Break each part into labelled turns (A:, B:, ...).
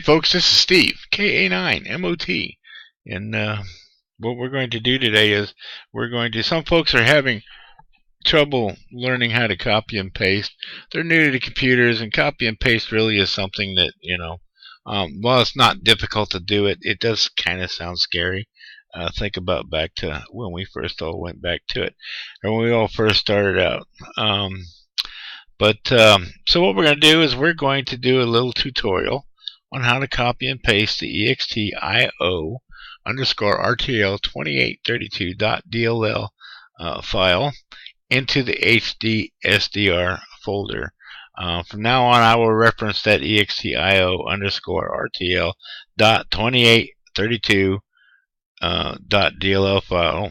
A: folks, this is Steve, KA9MOT, and what we're going to do today is some folks are having trouble learning how to copy and paste. They're new to computers, and copy and paste really is something that, while it's not difficult to do it, it does kind of sound scary. Think about back to when we first all went back to it, or when we all first started out. So what we're going to do is we're going to do a little tutorial on how to copy and paste the extio underscore RTL 2832.dll file into the HDSDR folder. From now on, I will reference that extio underscore RTL dot 2832.dll file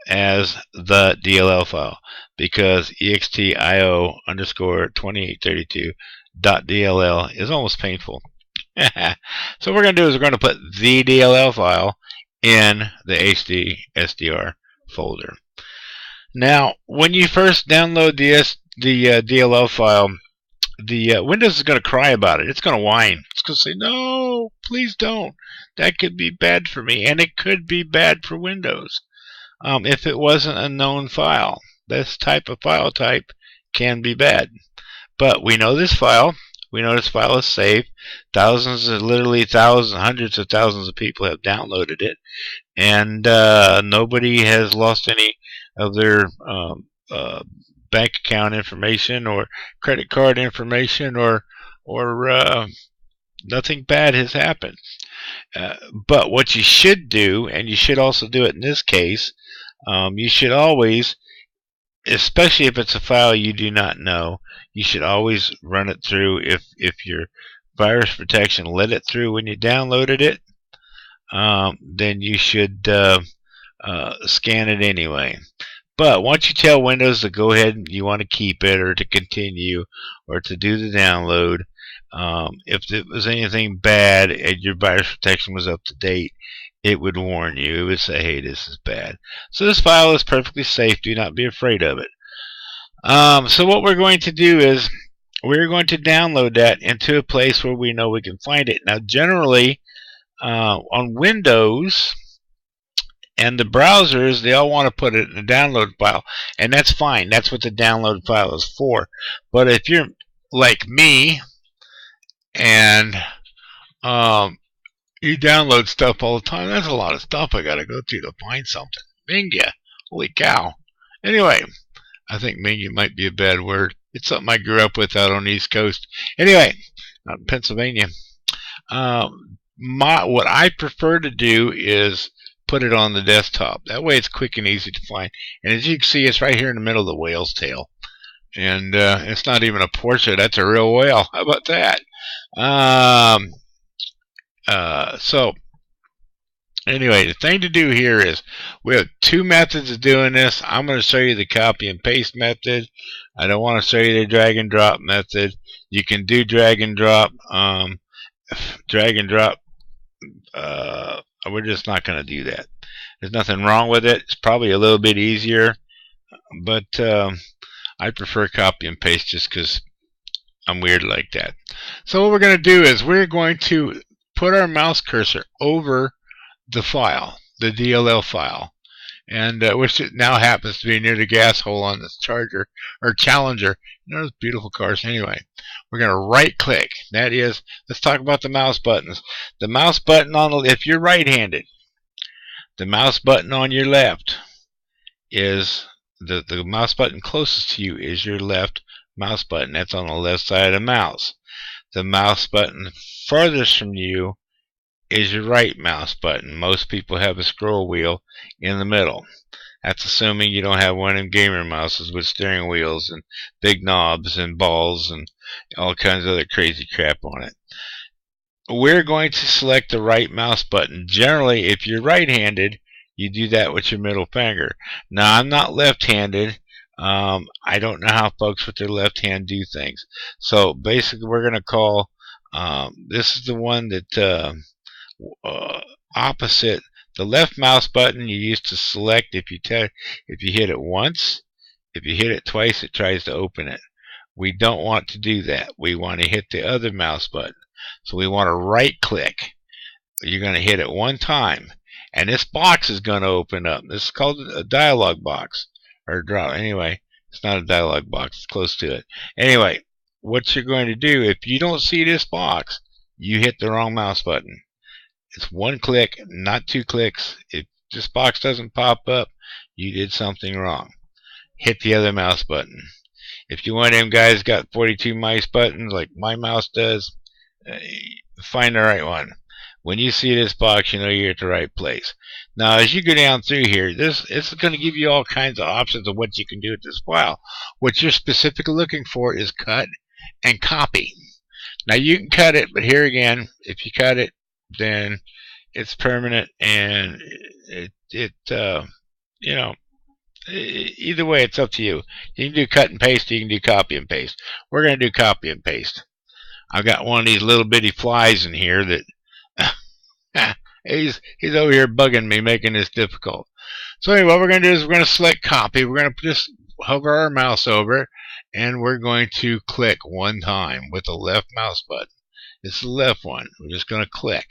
A: as the DLL file, because extio underscore 2832.dll is almost painful. So what we're going to do is we're going to put the DLL file in the HDSDR folder. Now, when you first download the DLL file, the Windows is going to cry about it. It's going to whine. It's going to say, no, please don't. That could be bad for me, and it could be bad for Windows. If it wasn't a known file, this type of file type can be bad. But we know this file. We know this file is safe. Literally thousands, hundreds of thousands of people have downloaded it, and nobody has lost any of their bank account information or credit card information, or nothing bad has happened. But what you should do, and you should also do it in this case, you should always, especially if it's a file you do not know, you should always run it through. If your virus protection let it through when you downloaded it, then you should scan it anyway. But once you tell Windows to go ahead and you want to keep it, or to continue, or to do the download, if it was anything bad and your virus protection was up to date, it would warn you. It would say, hey, this is bad. So this file is perfectly safe. Do not be afraid of it. So what we're going to do is we're going to download that into a place where we know we can find it. Now, generally, on Windows and the browsers, they all want to put it in a download file, and that's fine. That's what the download file is for. But if you're like me and you download stuff all the time, that's a lot of stuff I gotta go through to find something. Minga. Holy cow. Anyway, I think minga might be a bad word. It's something I grew up with out on the East Coast. Anyway, out in Pennsylvania. What I prefer to do is put it on the desktop. That way it's quick and easy to find. And as you can see, it's right here in the middle of the whale's tail. And it's not even a portrait. That's a real whale. How about that? So anyway, the thing to do here is we have two methods of doing this. I'm going to show you the copy and paste method. I don't want to show you the drag and drop method. You can do drag and drop. We're just not going to do that. There's nothing wrong with it. It's probably a little bit easier, but I prefer copy and paste just because I'm weird like that. So what we're going to do is we're going to put our mouse cursor over the file, the DLL file, and which it now happens to be near the gas hole on this Charger or Challenger. Those beautiful cars. Anyway, we're going to right click. That is, let's talk about the mouse buttons. The mouse button on the, if you're right-handed, the mouse button on your left is the mouse button closest to you is your left mouse button. That's on the left side of the mouse. The mouse button farthest from you is your right mouse button. Most people have a scroll wheel in the middle. That's assuming you don't have one of them gamer mouses with steering wheels and big knobs and balls and all kinds of other crazy crap on it. We're going to select the right mouse button. Generally, if you're right-handed, you do that with your middle finger. Now, I'm not left-handed. I don't know how folks with their left hand do things. So basically, we're going to call this is the one that opposite the left mouse button you use to select. If you hit it once, if you hit it twice, it tries to open it. We don't want to do that. We want to hit the other mouse button. So we want to right click. You're going to hit it one time, and this box is going to open up. This is called a dialog box, or draw. Anyway, it's not a dialog box. It's close to it. Anyway, what you're going to do, if you don't see this box, you hit the wrong mouse button. It's one click, not two clicks. If this box doesn't pop up, you did something wrong. Hit the other mouse button. If you want them guys got 42 mouse buttons like my mouse does, find the right one. When you see this box, you know you're at the right place. Now, as you go down through here, it's going to give you all kinds of options of what you can do with this file. What you're specifically looking for is cut and copy. Now, you can cut it, but here again, if you cut it, then it's permanent, and you know, either way, it's up to you. You can do cut and paste, you can do copy and paste. We're going to do copy and paste. I've got one of these little bitty flies in here that he's over here bugging me, making this difficult. So anyway, what we're going to do is we're going to select copy. We're going to just hover our mouse over it, and we're going to click one time with the left mouse button. It's the left one. We're just going to click.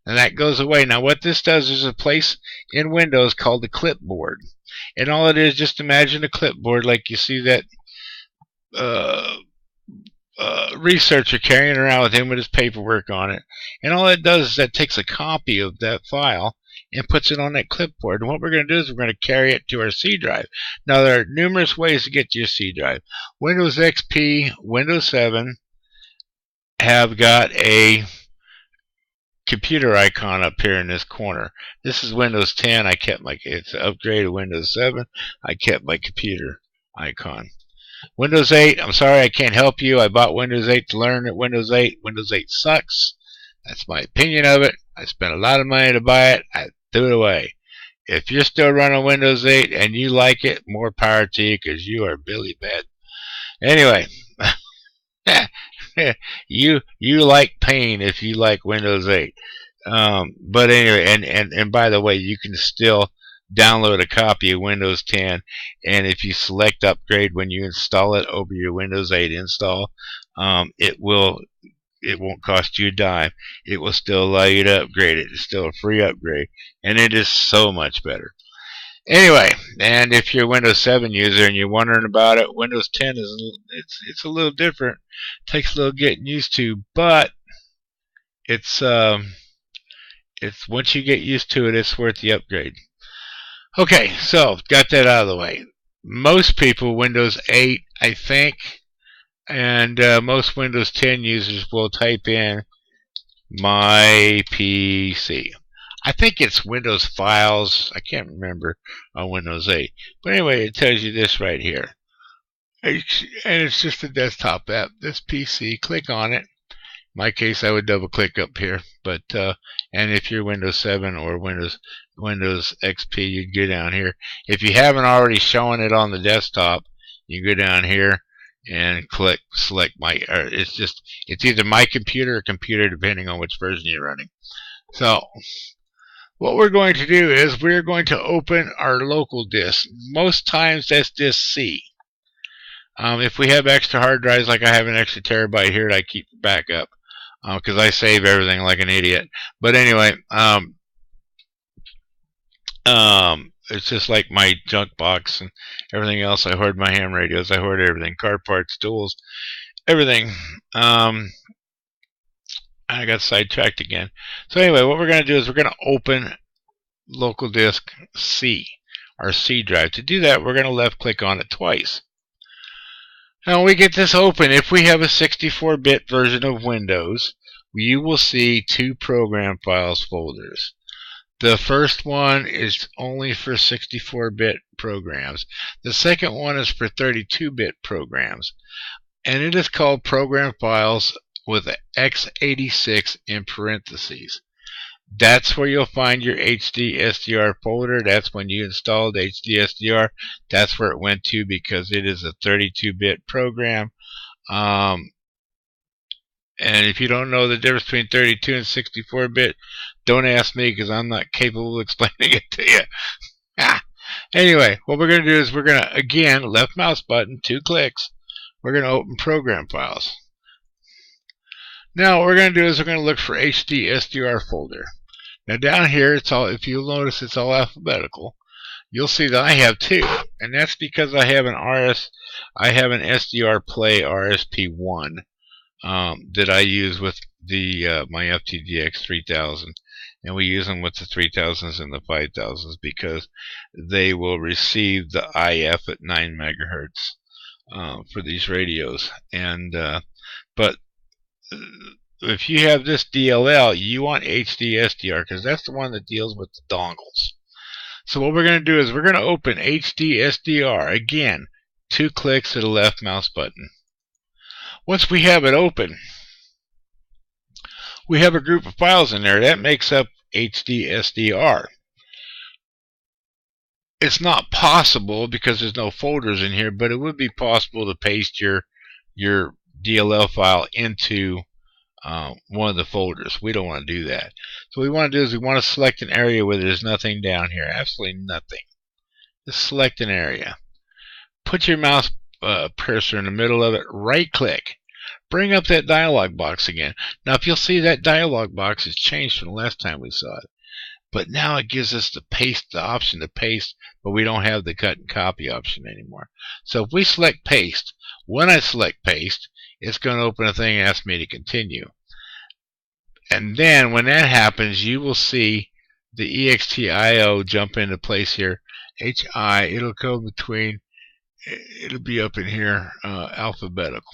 A: And that goes away. Now what this does is a place in Windows called the clipboard. And all it is, just imagine a clipboard like you see that researcher carrying around with him with his paperwork on it. And all it does is that takes a copy of that file and puts it on that clipboard. And what we're going to do is we're going to carry it to our C drive. Now there are numerous ways to get to your C drive. Windows XP, Windows 7 have got a computer icon up here in this corner. This is Windows 10. It's an upgrade to Windows 7. I kept my computer icon. Windows 8, I'm sorry I can't help you. I bought Windows 8 to learn that Windows 8 sucks. That's my opinion of it. I spent a lot of money to buy it. I threw it away. If you're still running Windows 8 and you like it, more power to you, because you are Billy Bad. Anyway, you like pain if you like Windows 8. But anyway, and by the way, you can still download a copy of Windows 10, and if you select upgrade when you install it over your Windows 8 install, it won't cost you a dime. It will still allow you to upgrade it. It's still a free upgrade, and it is so much better. Anyway, and if you're a Windows 7 user and you're wondering about it, Windows 10 it's a little different. It takes a little getting used to, but it's once you get used to it, it's worth the upgrade. Okay, so got that out of the way. Most people, Windows 8, I think, and most Windows 10 users will type in my PC. I think it's Windows Files. I can't remember on Windows 8. But anyway, it tells you this right here. And it's just a desktop app. This PC, click on it. In my case, I would double click up here. But and if you're Windows 7 or Windows XP, you'd go down here. If you haven't already shown it on the desktop, you go down here and select my. It's either my computer or computer, depending on which version you're running. So what we're going to do is we're going to open our local disk. Most times that's disk C. If we have extra hard drives, like I have an extra terabyte here that I keep backup, because I save everything like an idiot. But anyway, it's just like my junk box and everything else. I hoard my ham radios. I hoard everything. Car parts, tools, everything. I got sidetracked again. So anyway, what we're going to do is we're going to open local disk C, our C drive. To do that, we're going to left click on it twice. Now when we get this open, if we have a 64-bit version of Windows, you will see two program files folders. The first one is only for 64-bit programs. The second one is for 32-bit programs. And it is called Program Files with x86 in parentheses. That's where you'll find your HDSDR folder. That's when you installed HDSDR. That's where it went to, because it is a 32-bit program. And if you don't know the difference between 32 and 64-bit, don't ask me, because I'm not capable of explaining it to you. Anyway, what we're going to do is we're going to, again, left mouse button, 2 clicks. We're going to open Program Files. Now what we're going to do is we're going to look for HDSDR folder. Now down here, it's all, if you'll notice, it's all alphabetical. You'll see that I have two, and that's because I have an SDR Play RSP1 that I use with the my FTDX 3000, and we use them with the 3000s and the 5000s because they will receive the IF at 9 megahertz for these radios. And but if you have this DLL, you want HDSDR because that's the one that deals with the dongles. So what we're going to do is we're going to open HDSDR. Again, 2 clicks of the left mouse button. Once we have it open, we have a group of files in there that makes up HDSDR. It's not possible because there's no folders in here, but it would be possible to paste your DLL file into one of the folders. We don't want to do that. So what we want to do is we want to select an area where there's nothing down here, absolutely nothing. Just select an area. Put your mouse cursor in the middle of it, right click. Bring up that dialog box again. Now if you'll see, that dialog box has changed from the last time we saw it. But now it gives us the option to paste, but we don't have the cut and copy option anymore. So if we select paste, when I select paste, it's going to open a thing and ask me to continue. And then when that happens, you will see the EXTIO jump into place here. HI, it'll go between, it'll be up in here, alphabetical.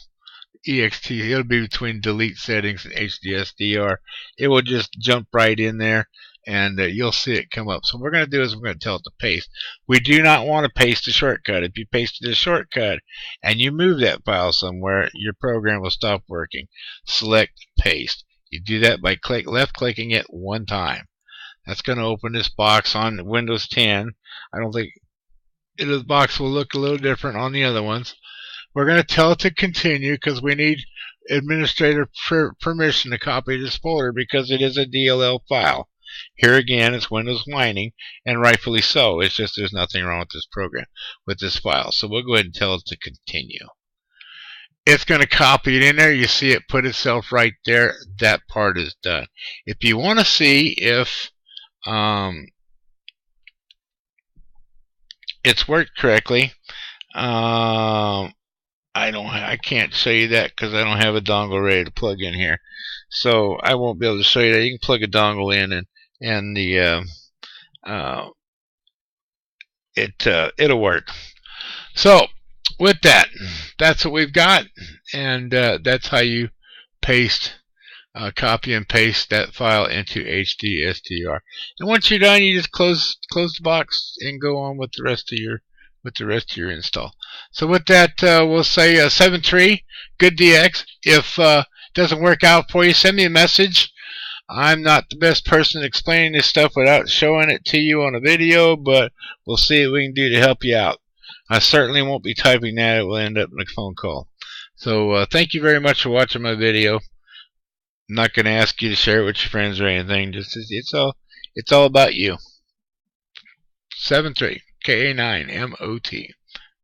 A: EXT, it'll be between delete settings and HDSDR. It will just jump right in there, and you'll see it come up. So what we're going to do is we're going to tell it to paste. We do not want to paste a shortcut. If you pasted a shortcut and you move that file somewhere, your program will stop working. Select paste. You do that by left clicking it one time. That's going to open this box on Windows 10. I don't think the box will look a little different on the other ones. We're going to tell it to continue because we need administrator permission to copy this folder because it is a DLL file. Here again, it's Windows whining, and rightfully so. It's just there's nothing wrong with this program, with this file. So we'll go ahead and tell it to continue. It's going to copy it in there. You see it put itself right there. That part is done. If you want to see if it's worked correctly, I can't show you that because I don't have a dongle ready to plug in here, so I won't be able to show you that. You can plug a dongle in, and the it'll work. So with that, that's what we've got, and that's how you paste, copy and paste that file into HDSDR. And once you're done, you just close the box and go on with the rest of your install. So with that, we'll say 7.3, good DX. If it doesn't work out for you, send me a message. I'm not the best person explaining this stuff without showing it to you on a video, but we'll see what we can do to help you out. I certainly won't be typing that. It will end up in a phone call. So thank you very much for watching my video. I'm not going to ask you to share it with your friends or anything. Just it's all about you. 7.3 KA9 MOT.